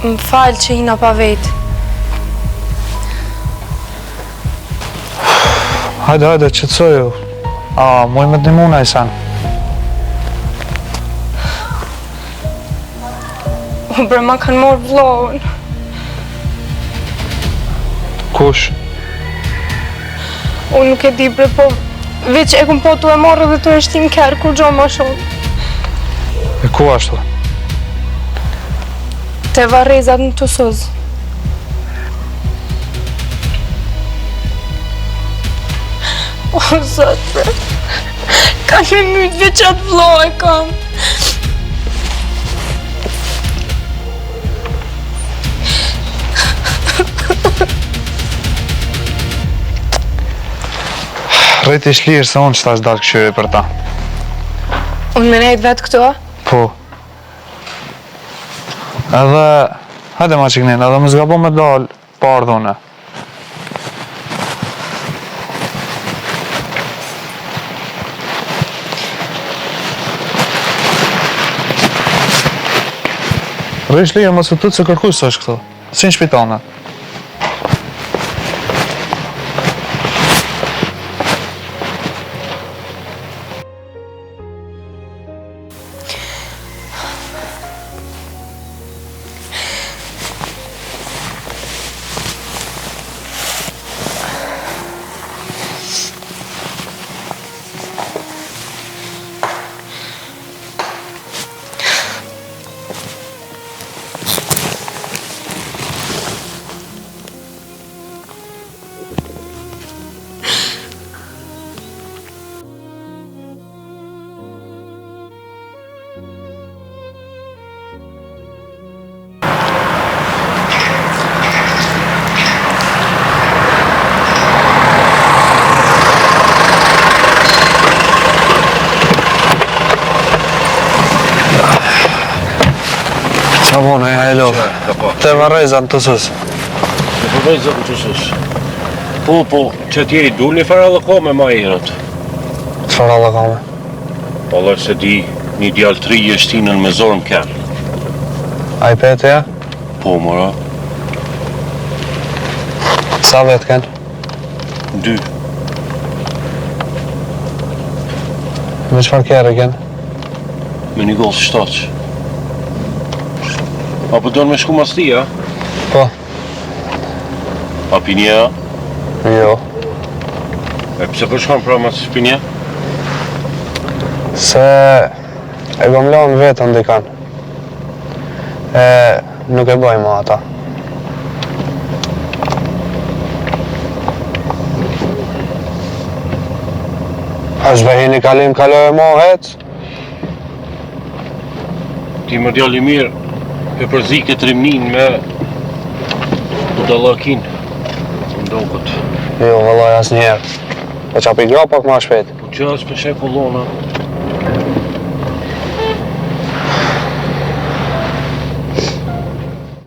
Më falë që hina pa vetë. Hajde, qëtësoju. Muj me të një muna i sen. O bre, ma kanë morë vlohën. Kush? Unë nuk e di bre, po veç e këm po tu e morë dhe tu e shtim kërë kur gjo ma shumë. E ku ashtu? Te varezat në të sëzë. O, zot, bre. Kanë me mytë veç atë vlohë e kam. Rejt ish lirë se unë që ta është dalë këshyri për ta. Unë me nejtë vetë këto? Po. Edhe, hajde ma qiknin, edhe më zgabo me dalë pa ardhune. Rejsh lirë, mos u tutë se kërkuj së është këto. Si në shpitane. Qa bone, hajlo. Te vareza në të sësë. Te vareza në të sësë. Po, që t'jeri du një farallë ka me ma erët. Të farallë ka me? Allah se di, një djallë 3 jeshtinën me zorë më kërë. A i pete ja? Po, mora. Sa vetë kënë? 2. Me qëfar kërë kënë? Me një gollë 7. Apo do në me shku mas ti, a? Po. A pinje, a? Jo. E pëse për shkon pra mas pinje? Se e gom lanë vetën dikan. Nuk e bëj ma ata. Është behi një kalim kaloj e ma hec? Ti më djalli mirë, e përzi këtë rimnin me budallakin. Ndokët. Jo, vëllaj as njerë. Po qa pi gra pak ma shpet. Po që as për shekullona.